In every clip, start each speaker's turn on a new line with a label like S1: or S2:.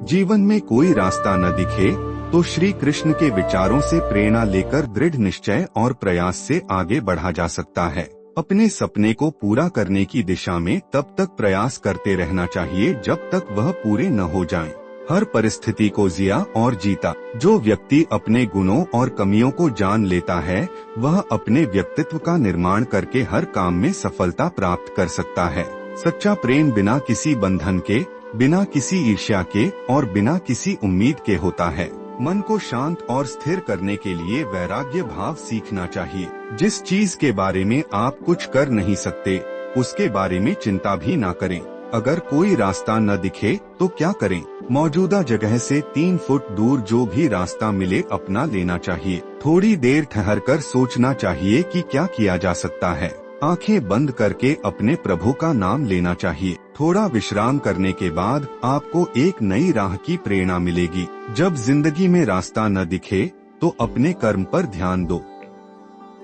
S1: जीवन में कोई रास्ता न दिखे तो श्री कृष्ण के विचारों से प्रेरणा लेकर दृढ़ निश्चय और प्रयास से आगे बढ़ा जा सकता है। अपने सपने को पूरा करने की दिशा में तब तक प्रयास करते रहना चाहिए जब तक वह पूरे न हो जाएं। हर परिस्थिति को जिया और जीता। जो व्यक्ति अपने गुणों और कमियों को जान लेता है वह अपने व्यक्तित्व का निर्माण करके हर काम में सफलता प्राप्त कर सकता है। सच्चा प्रेम बिना किसी बंधन के, बिना किसी ईर्ष्या के और बिना किसी उम्मीद के होता है। मन को शांत और स्थिर करने के लिए वैराग्य भाव सीखना चाहिए। जिस चीज के बारे में आप कुछ कर नहीं सकते उसके बारे में चिंता भी ना करें। अगर कोई रास्ता न दिखे तो क्या करें? मौजूदा जगह से 3 फुट दूर जो भी रास्ता मिले अपना लेना चाहिए। थोड़ी देर ठहरकर सोचना चाहिए कि क्या किया जा सकता है। आंखें बंद करके अपने प्रभु का नाम लेना चाहिए। थोड़ा विश्राम करने के बाद आपको एक नई राह की प्रेरणा मिलेगी। जब जिंदगी में रास्ता न दिखे तो अपने कर्म पर ध्यान दो।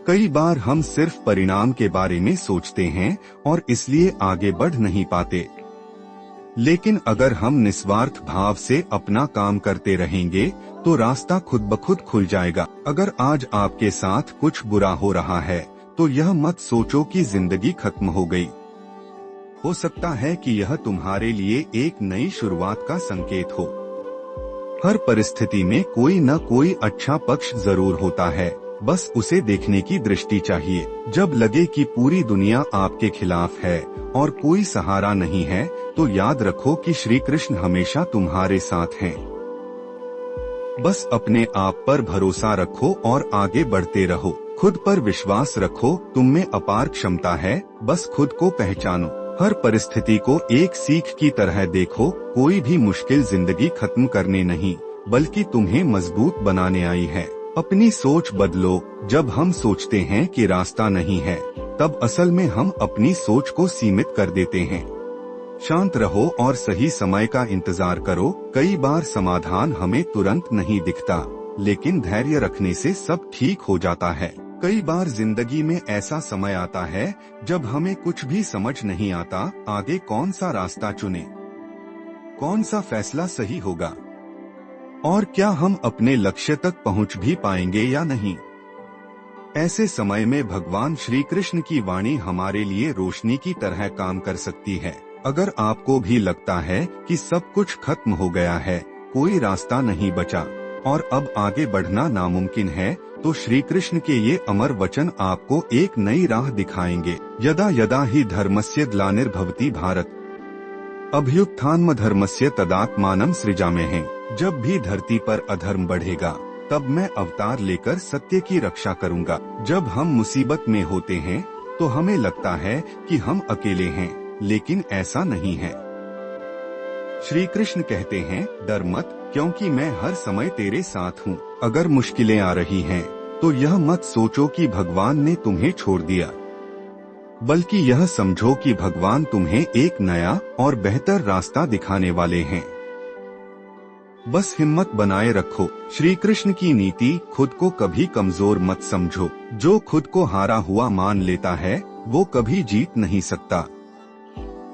S1: कई बार हम सिर्फ परिणाम के बारे में सोचते हैं और इसलिए आगे बढ़ नहीं पाते। लेकिन अगर हम निस्वार्थ भाव से अपना काम करते रहेंगे तो रास्ता खुद ब खुद खुल जाएगा। अगर आज आपके साथ कुछ बुरा हो रहा है तो यह मत सोचो कि जिंदगी खत्म हो गई। हो सकता है कि यह तुम्हारे लिए एक नई शुरुआत का संकेत हो। हर परिस्थिति में कोई न कोई अच्छा पक्ष जरूर होता है, बस उसे देखने की दृष्टि चाहिए। जब लगे कि पूरी दुनिया आपके खिलाफ है और कोई सहारा नहीं है तो याद रखो कि श्री कृष्ण हमेशा तुम्हारे साथ हैं। बस अपने आप पर भरोसा रखो और आगे बढ़ते रहो। खुद पर विश्वास रखो, तुम में अपार क्षमता है, बस खुद को पहचानो। हर परिस्थिति को एक सीख की तरह देखो। कोई भी मुश्किल जिंदगी खत्म करने नहीं बल्कि तुम्हें मजबूत बनाने आई है। अपनी सोच बदलो। जब हम सोचते हैं कि रास्ता नहीं है तब असल में हम अपनी सोच को सीमित कर देते हैं। शांत रहो और सही समय का इंतजार करो। कई बार समाधान हमें तुरंत नहीं दिखता, लेकिन धैर्य रखने से सब ठीक हो जाता है। कई बार जिंदगी में ऐसा समय आता है जब हमें कुछ भी समझ नहीं आता आगे कौन सा रास्ता चुने, कौन सा फैसला सही होगा और क्या हम अपने लक्ष्य तक पहुंच भी पाएंगे या नहीं। ऐसे समय में भगवान श्री कृष्ण की वाणी हमारे लिए रोशनी की तरह काम कर सकती है। अगर आपको भी लगता है कि सब कुछ खत्म हो गया है, कोई रास्ता नहीं बचा और अब आगे बढ़ना नामुमकिन है, तो श्री कृष्ण के ये अमर वचन आपको एक नई राह दिखाएंगे। यदा यदा ही धर्मस्य ग्लानिर्भवति भारत अभ्युत्थानमधर्मस्य तदात्मानं सृजाम्यहम्। जब भी धरती पर अधर्म बढ़ेगा तब मैं अवतार लेकर सत्य की रक्षा करूंगा। जब हम मुसीबत में होते हैं तो हमें लगता है कि हम अकेले हैं, लेकिन ऐसा नहीं है। श्री कृष्ण कहते हैं, डर मत, क्योंकि मैं हर समय तेरे साथ हूँ। अगर मुश्किलें आ रही हैं, तो यह मत सोचो कि भगवान ने तुम्हें छोड़ दिया, बल्कि यह समझो कि भगवान तुम्हें एक नया और बेहतर रास्ता दिखाने वाले हैं। बस हिम्मत बनाए रखो। श्री कृष्ण की नीति, खुद को कभी कमजोर मत समझो। जो खुद को हारा हुआ मान लेता है वो कभी जीत नहीं सकता।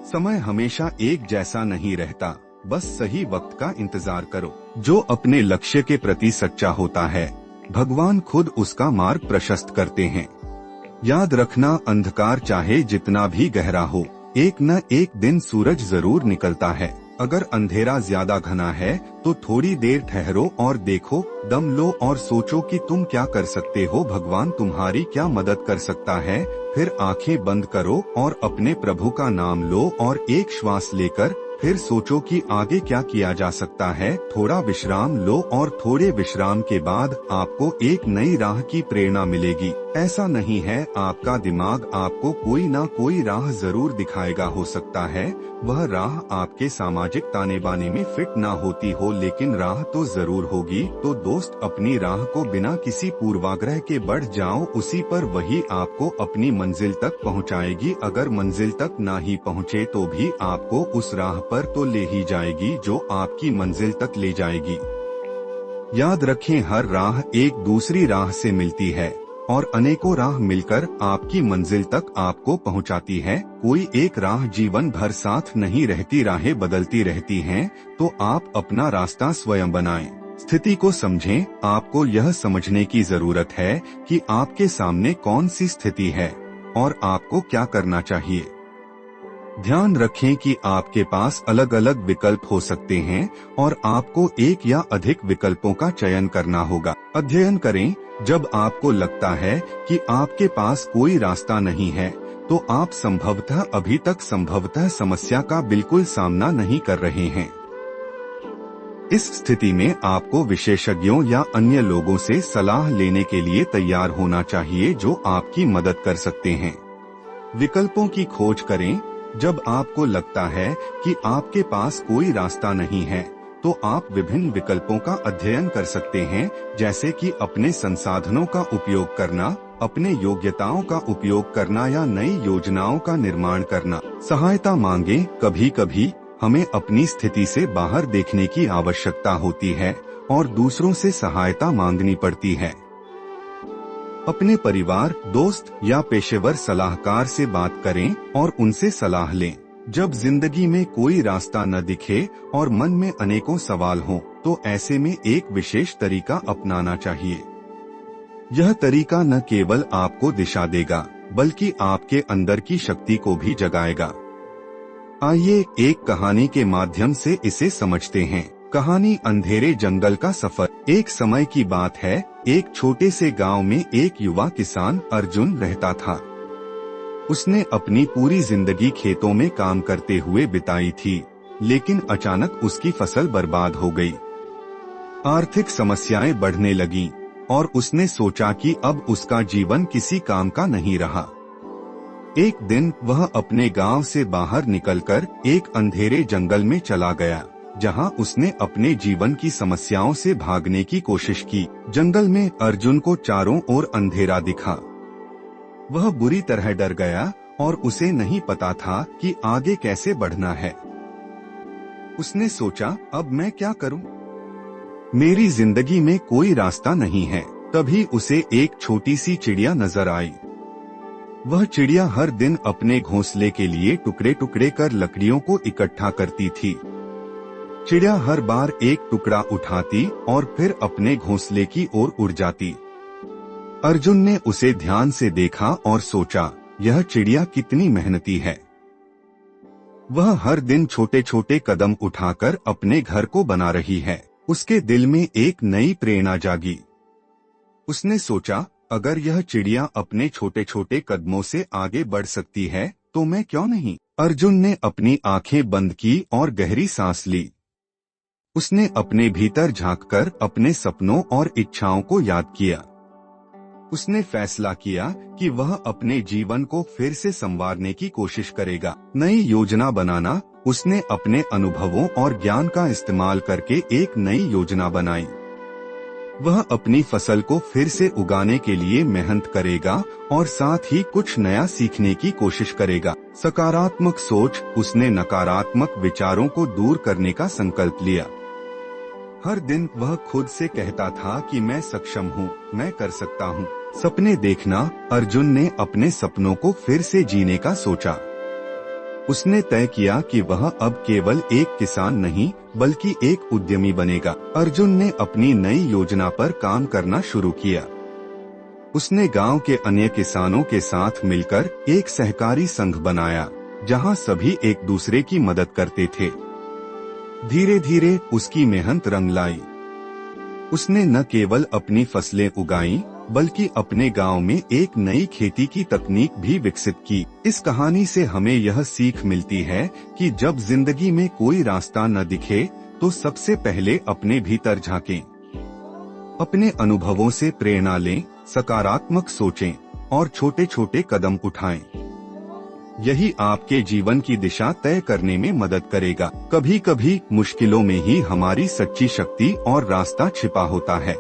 S1: समय हमेशा एक जैसा नहीं रहता, बस सही वक्त का इंतजार करो। जो अपने लक्ष्य के प्रति सच्चा होता है भगवान खुद उसका मार्ग प्रशस्त करते हैं। याद रखना, अंधकार चाहे जितना भी गहरा हो, एक न एक दिन सूरज जरूर निकलता है। अगर अंधेरा ज्यादा घना है तो थोड़ी देर ठहरो और देखो, दम लो और सोचो कि तुम क्या कर सकते हो, भगवान तुम्हारी क्या मदद कर सकता है। फिर आंखें बंद करो और अपने प्रभु का नाम लो और एक श्वास लेकर फिर सोचो कि आगे क्या किया जा सकता है। थोड़ा विश्राम लो और थोड़े विश्राम के बाद आपको एक नई राह की प्रेरणा मिलेगी। ऐसा नहीं है, आपका दिमाग आपको कोई ना कोई राह जरूर दिखाएगा। हो सकता है वह राह आपके सामाजिक ताने बाने में फिट ना होती हो, लेकिन राह तो जरूर होगी। तो दोस्त, अपनी राह को बिना किसी पूर्वाग्रह के बढ़ जाओ, उसी पर वही आपको अपनी मंजिल तक पहुंचाएगी। अगर मंजिल तक ना ही पहुंचे तो भी आपको उस राह पर तो ले ही जाएगी जो आपकी मंजिल तक ले जाएगी। याद रखें, हर राह एक दूसरी राह से मिलती है। और अनेकों राह मिलकर आपकी मंजिल तक आपको पहुंचाती है। कोई एक राह जीवन भर साथ नहीं रहती, राहें बदलती रहती हैं, तो आप अपना रास्ता स्वयं बनाएं। स्थिति को समझें। आपको यह समझने की जरूरत है कि आपके सामने कौन सी स्थिति है और आपको क्या करना चाहिए। ध्यान रखें कि आपके पास अलग अलग विकल्प हो सकते हैं और आपको एक या अधिक विकल्पों का चयन करना होगा। अध्ययन करें। जब आपको लगता है कि आपके पास कोई रास्ता नहीं है, तो आप संभवतः समस्या का बिल्कुल सामना नहीं कर रहे हैं। इस स्थिति में आपको विशेषज्ञों या अन्य लोगों से सलाह लेने के लिए तैयार होना चाहिए, जो आपकी मदद कर सकते हैं। विकल्पों की खोज करें। जब आपको लगता है कि आपके पास कोई रास्ता नहीं है, तो आप विभिन्न विकल्पों का अध्ययन कर सकते हैं, जैसे कि अपने संसाधनों का उपयोग करना, अपने योग्यताओं का उपयोग करना या नई योजनाओं का निर्माण करना। सहायता मांगें। कभी कभी हमें अपनी स्थिति से बाहर देखने की आवश्यकता होती है और दूसरों से सहायता मांगनी पड़ती है। अपने परिवार, दोस्त या पेशेवर सलाहकार से बात करें और उनसे सलाह लें। जब जिंदगी में कोई रास्ता न दिखे और मन में अनेकों सवाल हों, तो ऐसे में एक विशेष तरीका अपनाना चाहिए। यह तरीका न केवल आपको दिशा देगा, बल्कि आपके अंदर की शक्ति को भी जगाएगा। आइए एक कहानी के माध्यम से इसे समझते हैं। कहानी अंधेरे जंगल का सफर। एक समय की बात है, एक छोटे से गांव में एक युवा किसान अर्जुन रहता था। उसने अपनी पूरी जिंदगी खेतों में काम करते हुए बिताई थी, लेकिन अचानक उसकी फसल बर्बाद हो गई। आर्थिक समस्याएं बढ़ने लगीं और उसने सोचा कि अब उसका जीवन किसी काम का नहीं रहा। एक दिन वह अपने गांव से बाहर निकलकर एक अंधेरे जंगल में चला गया, जहां उसने अपने जीवन की समस्याओं से भागने की कोशिश की। जंगल में अर्जुन को चारों ओर अंधेरा दिखा। वह बुरी तरह डर गया और उसे नहीं पता था कि आगे कैसे बढ़ना है। उसने सोचा, अब मैं क्या करूं? मेरी जिंदगी में कोई रास्ता नहीं है। तभी उसे एक छोटी सी चिड़िया नजर आई। वह चिड़िया हर दिन अपने घोंसले के लिए टुकड़े टुकड़े कर लकड़ियों को इकट्ठा करती थी। चिड़िया हर बार एक टुकड़ा उठाती और फिर अपने घोंसले की ओर उड़ जाती। अर्जुन ने उसे ध्यान से देखा और सोचा, यह चिड़िया कितनी मेहनती है। वह हर दिन छोटे छोटे कदम उठाकर अपने घर को बना रही है। उसके दिल में एक नई प्रेरणा जागी। उसने सोचा, अगर यह चिड़िया अपने छोटे छोटे कदमों से आगे बढ़ सकती है, तो मैं क्यों नहीं? अर्जुन ने अपनी आंखें बंद की और गहरी सांस ली। उसने अपने भीतर झांककर अपने सपनों और इच्छाओं को याद किया। उसने फैसला किया कि वह अपने जीवन को फिर से संवारने की कोशिश करेगा। नई योजना बनाना। उसने अपने अनुभवों और ज्ञान का इस्तेमाल करके एक नई योजना बनाई। वह अपनी फसल को फिर से उगाने के लिए मेहनत करेगा और साथ ही कुछ नया सीखने की कोशिश करेगा। सकारात्मक सोच। उसने नकारात्मक विचारों को दूर करने का संकल्प लिया। हर दिन वह खुद से कहता था कि मैं सक्षम हूँ, मैं कर सकता हूँ। सपने देखना। अर्जुन ने अपने सपनों को फिर से जीने का सोचा। उसने तय किया कि वह अब केवल एक किसान नहीं, बल्कि एक उद्यमी बनेगा। अर्जुन ने अपनी नई योजना पर काम करना शुरू किया। उसने गांव के अन्य किसानों के साथ मिलकर एक सहकारी संघ बनाया, जहां सभी एक दूसरे की मदद करते थे। धीरे धीरे उसकी मेहनत रंग लाई। उसने न केवल अपनी फसलें उगाईं, बल्कि अपने गांव में एक नई खेती की तकनीक भी विकसित की। इस कहानी से हमें यह सीख मिलती है कि जब जिंदगी में कोई रास्ता न दिखे, तो सबसे पहले अपने भीतर झांकें। अपने अनुभवों से प्रेरणा लें, सकारात्मक सोचें और छोटे छोटे कदम उठाएं। यही आपके जीवन की दिशा तय करने में मदद करेगा। कभी कभी मुश्किलों में ही हमारी सच्ची शक्ति और रास्ता छिपा होता है।